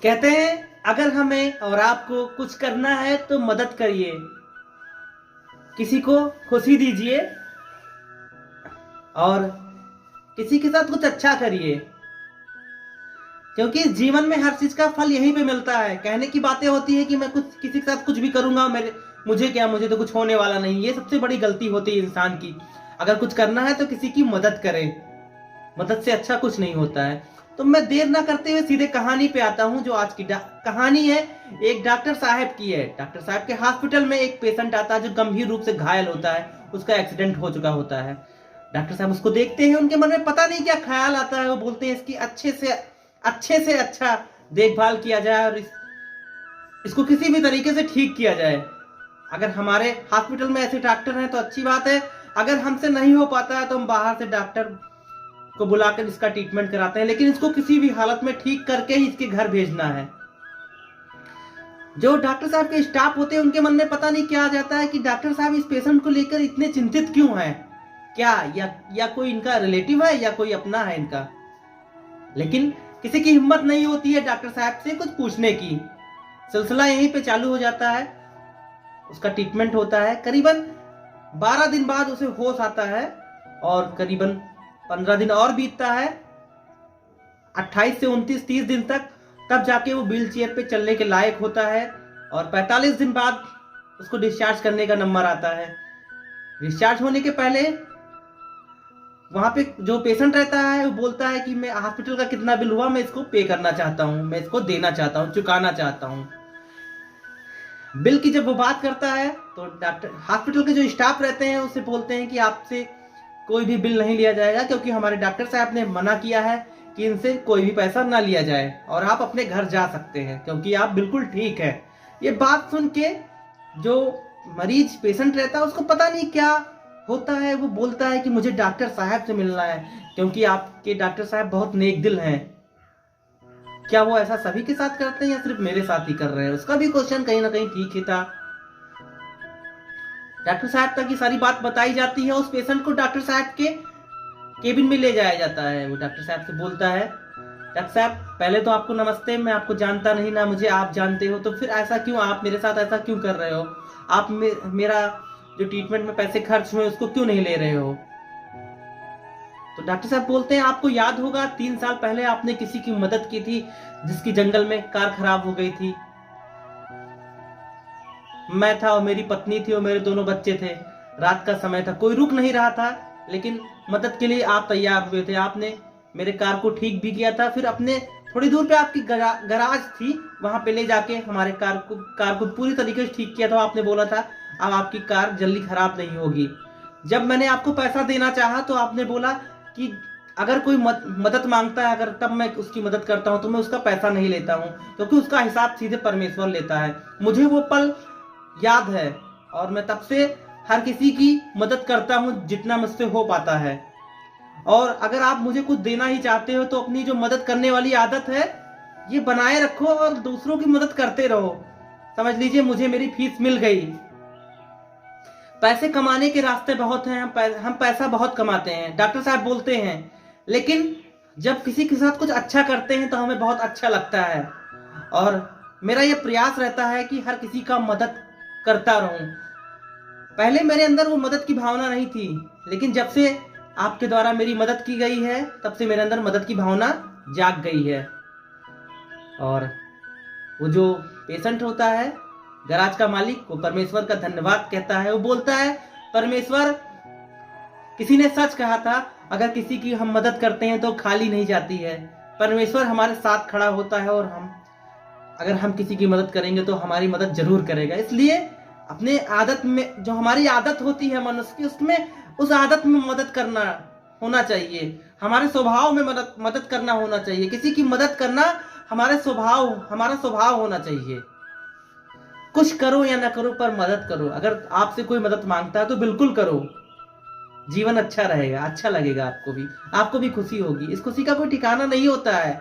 कहते हैं अगर हमें और आपको कुछ करना है तो मदद करिए, किसी को खुशी दीजिए और किसी के साथ कुछ अच्छा करिए, क्योंकि जीवन में हर चीज का फल यहीं पे मिलता है। कहने की बातें होती है कि मैं कुछ किसी के साथ कुछ भी करूंगा, मुझे क्या, मुझे तो कुछ होने वाला नहीं। ये सबसे बड़ी गलती होती है इंसान की। अगर कुछ करना है तो किसी की मदद करें, मदद से अच्छा कुछ नहीं होता है। तो मैं देर ना करते हुए सीधे कहानी पे आता हूँ। जो आज की कहानी है एक डॉक्टर साहब की है। डॉक्टर साहब के हॉस्पिटल में एक पेशेंट आता है जो गंभीर रूप से घायल होता है, उसका एक्सीडेंट हो चुका होता है। डॉक्टर साहब उसको देखते हैं, उनके मन में पता नहीं क्या ख्याल आता है। वो बोलते हैं इसकी अच्छे से अच्छा देखभाल किया जाए और इसको किसी भी तरीके से ठीक किया जाए। अगर हमारे हॉस्पिटल में ऐसे डॉक्टर हैं तो अच्छी बात है। अगर हमसे नहीं हो पाता है तो हम बाहर से डॉक्टर को बुलाकर इसका ट्रीटमेंट कराते हैं, लेकिन इसको किसी भी हालत में ठीक करके ही इसके घर भेजना है। जो डॉक्टर साहब के स्टाफ होते हैं उनके मन में पता नहीं क्या आ जाता है कि डॉक्टर साहब इस पेशेंट को लेकर इतने चिंतित क्यों हैं। क्या या कोई इनका रिलेटिव है या कोई अपना है इनका। लेकिन किसी की हिम्मत नहीं होती है डॉक्टर साहब से कुछ पूछने की। सिलसिला यहीं पे चालू हो जाता है। उसका ट्रीटमेंट होता है। करीबन 12 दिन बाद उसे होश आता है और करीबन 15 दिन और बीतता है, 28 से 29 30 दिन तक। तब जाके वो व्हील चेयर पे चलने के लायक होता है और 45 दिन बाद उसको डिस्चार्ज करने का नंबर आता है। डिस्चार्ज होने के पहले वहां पे जो पेशेंट रहता है वो बोलता है कि मैं हॉस्पिटल का कितना बिल हुआ मैं इसको पे करना चाहता हूँ, मैं इसको देना चाहता हूँ, चुकाना चाहता हूँ। बिल की जब वो बात करता है तो डॉक्टर हॉस्पिटल के जो स्टाफ रहते हैं उससे बोलते हैं कि आपसे कोई भी बिल नहीं लिया जाएगा, क्योंकि हमारे डॉक्टर साहब ने मना किया है कि इनसे कोई भी पैसा ना लिया जाए और आप अपने घर जा सकते हैं क्योंकि आप बिल्कुल ठीक है। ये बात सुन के जो मरीज पेशेंट रहता है उसको पता नहीं क्या होता है। वो बोलता है कि मुझे डॉक्टर साहब से मिलना है, क्योंकि आपके डॉक्टर साहब बहुत नेक दिल हैं। क्या वो ऐसा सभी के साथ करते हैं या सिर्फ मेरे साथ ही कर रहे हैं। उसका भी क्वेश्चन कहीं ना कहीं ठीक ही था। डॉक्टर साहब तक ये सारी बात बताई जाती है। उस पेशेंट को डॉक्टर साहब के केबिन में ले जाया जाता है। वो डॉक्टर साहब से बोलता है, डॉक्टर साहब पहले तो आपको नमस्ते, मैं आपको जानता नहीं ना मुझे आप जानते हो, तो फिर ऐसा क्यों, आप मेरे साथ ऐसा क्यों कर रहे हो। आप मेरा जो ट्रीटमेंट में पैसे खर्च हुए उसको क्यों नहीं ले रहे हो। तो डॉक्टर साहब बोलते हैं आपको याद होगा 3 साल पहले आपने किसी की मदद की थी जिसकी जंगल में कार खराब हो गई थी। मैं था और मेरी पत्नी थी और मेरे दोनों बच्चे थे। रात का समय था, कोई रुक नहीं रहा था, लेकिन मदद के लिए आप तैयार हुए थे। आपने मेरे कार को ठीक भी किया था। फिर अपने थोड़ी दूर पे आपकी गराज थी, वहां पे ले जाके हमारे कार को पूरी तरीके से ठीक किया था। आपने बोला था अब आपकी कार जल्दी खराब नहीं होगी। जब मैंने आपको पैसा देना चाहा तो आपने बोला कि अगर कोई मदद मांगता है, अगर तब मैं उसकी मदद करता हूं तो मैं उसका पैसा नहीं लेता हूं, क्योंकि उसका हिसाब सीधे परमेश्वर लेता है। मुझे वो पल याद है और मैं तब से हर किसी की मदद करता हूं जितना मुझसे हो पाता है। और अगर आप मुझे कुछ देना ही चाहते हो तो अपनी जो मदद करने वाली आदत है ये बनाए रखो और दूसरों की मदद करते रहो। समझ लीजिए मुझे मेरी फीस मिल गई। पैसे कमाने के रास्ते बहुत हैं, हम पैसा बहुत कमाते हैं, डॉक्टर साहब बोलते हैं, लेकिन जब किसी के साथ कुछ अच्छा करते हैं तो हमें बहुत अच्छा लगता है। और मेरा यह प्रयास रहता है कि हर किसी का मदद करता रहूं। पहले मेरे अंदर वो मदद की भावना नहीं थी, लेकिन जब से आपके द्वारा मेरी मदद की गई है तब से मेरे अंदर मदद की भावना जाग गई है। और वो जो पेशेंट होता है, गराज का मालिक, वो परमेश्वर का धन्यवाद कहता है। वो बोलता है परमेश्वर, किसी ने सच कहा था अगर किसी की हम मदद करते हैं तो खाली नहीं जाती है। परमेश्वर हमारे साथ खड़ा होता है और अगर हम किसी की मदद करेंगे तो हमारी मदद जरूर करेगा। इसलिए अपने आदत में जो हमारी आदत होती है मनुष्य की, उसमें उस आदत में मदद करना होना चाहिए। हमारे स्वभाव में मदद करना होना चाहिए। किसी की मदद करना हमारा स्वभाव होना चाहिए। कुछ करो या ना करो पर मदद करो। अगर आपसे कोई मदद मांगता है तो बिल्कुल करो। जीवन अच्छा रहेगा, अच्छा लगेगा, आपको भी खुशी होगी। इस खुशी का कोई ठिकाना नहीं होता है।